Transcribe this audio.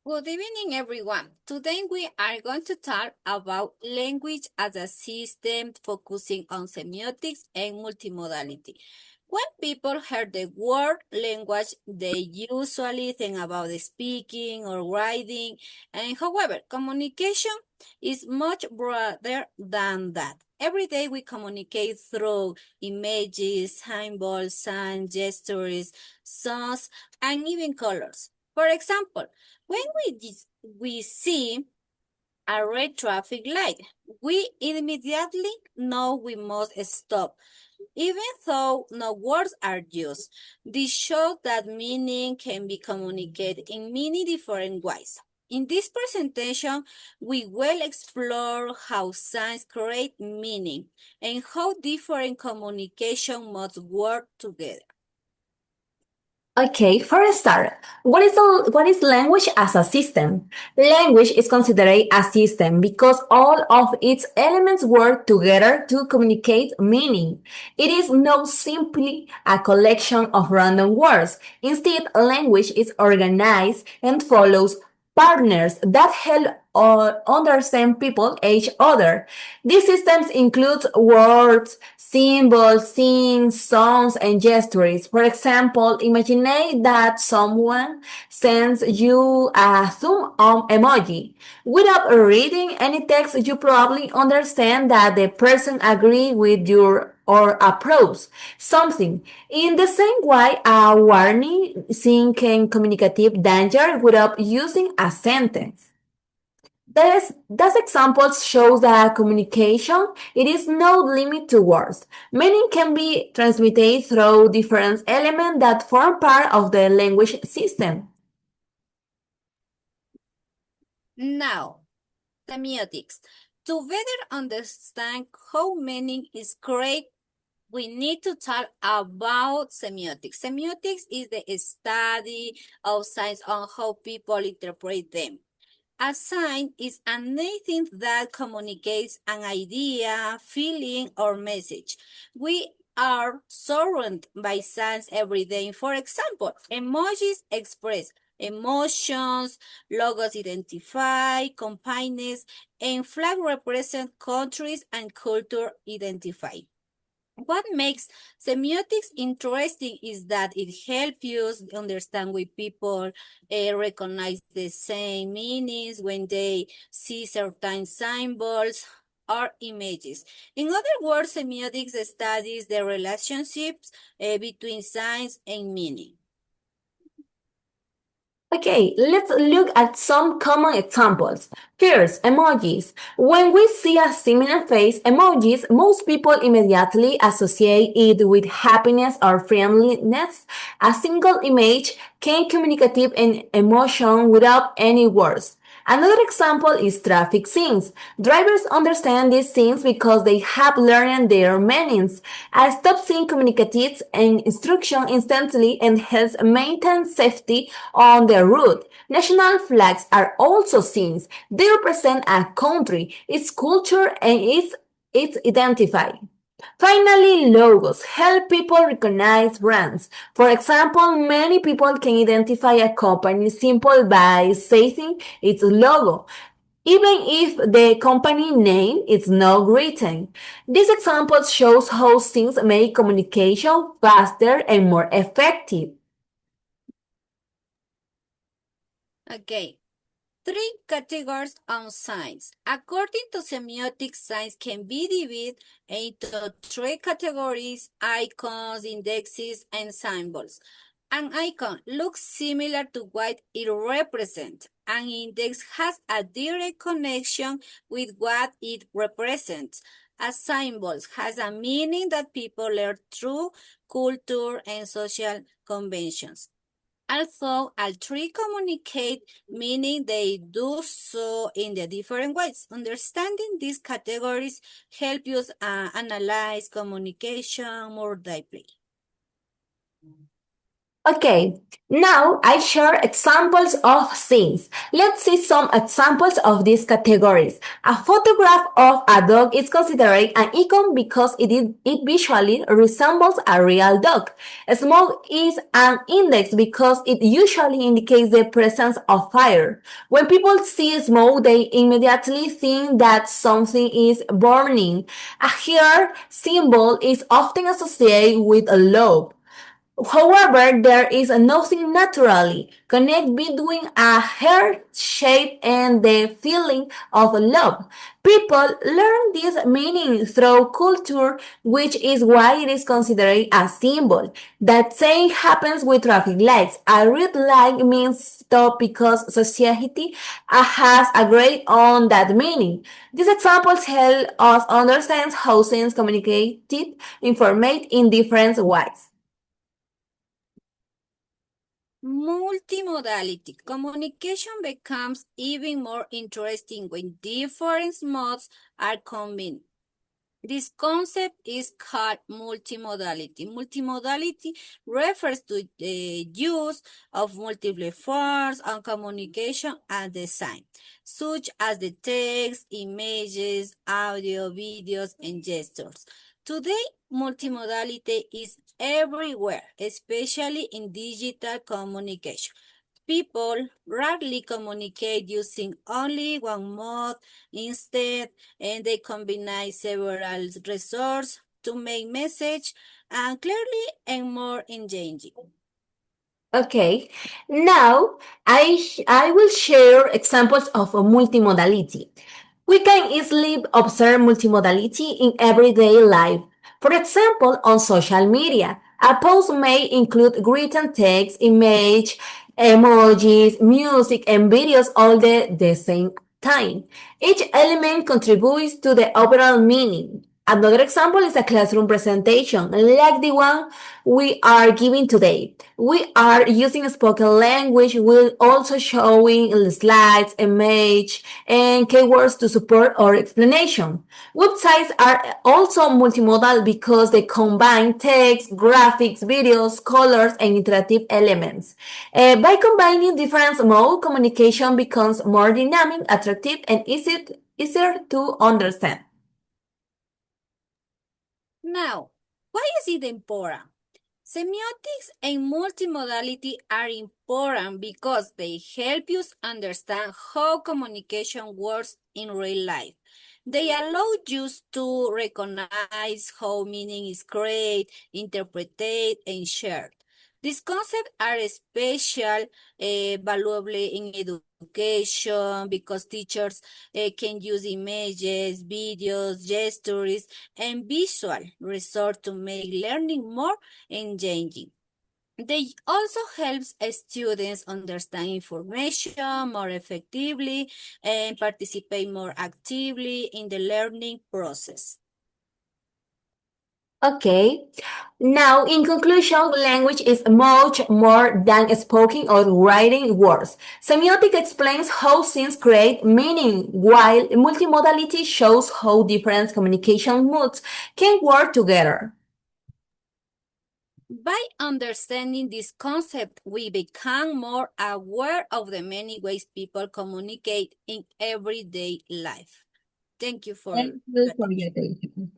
Good evening, everyone. Today we are going to talk about language as a system focusing on semiotics and multimodality. When people hear the word language, they usually think about speaking or writing, and however, communication is much broader than that. Every day we communicate through images, symbols, signs, gestures, songs, and even colors. For example, when we see a red traffic light, we immediately know we must stop, even though no words are used. This shows that meaning can be communicated in many different ways. In this presentation, we will explore how signs create meaning and how different communication must work together. Okay, for a start, what is language as a system? Language is considered a system because all of its elements work together to communicate meaning. It is not simply a collection of random words. Instead, language is organized and follows partners that help understand people each other. These systems include words, symbols, scenes, songs, and gestures. For example, imagine that someone sends you a thumb up emoji. Without reading any text, you probably understand that the person agrees with your or approves something. In the same way, a warning sign can communicate danger without using a sentence. These examples shows that communication it is no limit to words. Meaning can be transmitted through different elements that form part of the language system. Now, semiotics. To better understand how meaning is created, we need to talk about semiotics. Semiotics is the study of signs on how people interpret them. A sign is anything that communicates an idea, feeling, or message. We are surrounded by signs every day. For example, emojis express emotions, logos identify companies, and flag represent countries and culture identify. What makes semiotics interesting is that it helps you understand why people recognize the same meanings when they see certain symbols or images. In other words, semiotics studies the relationships between signs and meaning. Okay, let's look at some common examples. First, emojis. When we see a similar face emojis, most people immediately associate it with happiness or friendliness. A single image can communicate an emotion without any words. Another example is traffic signs. Drivers understand these signs because they have learned their meanings. A stop sign communicates an instruction instantly and helps maintain safety on the route. National flags are also signs. They represent a country, its culture, and its identity. Finally, logos help people recognize brands. For example, many people can identify a company simply by seeing its logo, even if the company name is not written. This example shows how things make communication faster and more effective. Okay. Three categories on signs. According to semiotics, signs can be divided into three categories: icons, indexes, and symbols. An icon looks similar to what it represents. An index has a direct connection with what it represents. A symbol has a meaning that people learn through culture and social conventions. Although all three communicate, meaning they do so in the different ways. Understanding these categories help you analyze communication more deeply. Okay, now I share examples of scenes. Let's see some examples of these categories. A photograph of a dog is considered an icon because it visually resembles a real dog. Smoke is an index because it usually indicates the presence of fire. When people see smoke, they immediately think that something is burning. A hair symbol is often associated with a love. However, there is nothing naturally connect between a heart shape and the feeling of love. People learn this meaning through culture, which is why it is considered a symbol. That same happens with traffic lights. A red light means stop because society has agreed on that meaning. These examples help us understand how things communicated information in different ways. Multimodality. Communication becomes even more interesting when different modes are combined. This concept is called multimodality. Multimodality refers to the use of multiple forms of communication and design, such as the text, images, audio, videos, and gestures. Today, multimodality is everywhere, especially in digital communication. People rarely communicate using only one mode instead, and they combine several resources to make message and clearly and more engaging. Okay, now I will share examples of multimodality. We can easily observe multimodality in everyday life. For example, on social media, a post may include written text, image, emojis, music, and videos all the same time. Each element contributes to the overall meaning. Another example is a classroom presentation, like the one we are giving today. We are using spoken language, we're also showing slides, image, and keywords to support our explanation. Websites are also multimodal because they combine text, graphics, videos, colors, and interactive elements. By combining different modes, communication becomes more dynamic, attractive, and easier to understand. Now, why is it important? Semiotics and multimodality are important because they help us understand how communication works in real life. They allow us to recognize how meaning is created, interpreted, and shared. These concepts are especially valuable in education because teachers can use images, videos, gestures, and visual resources to make learning more engaging. They also helps students understand information more effectively and participate more actively in the learning process. Okay. Now, in conclusion, language is much more than spoken or writing words. Semiotic explains how things create meaning, while multimodality shows how different communication modes can work together. By understanding this concept, we become more aware of the many ways people communicate in everyday life. Thank you for Thank your you for your attention. attention.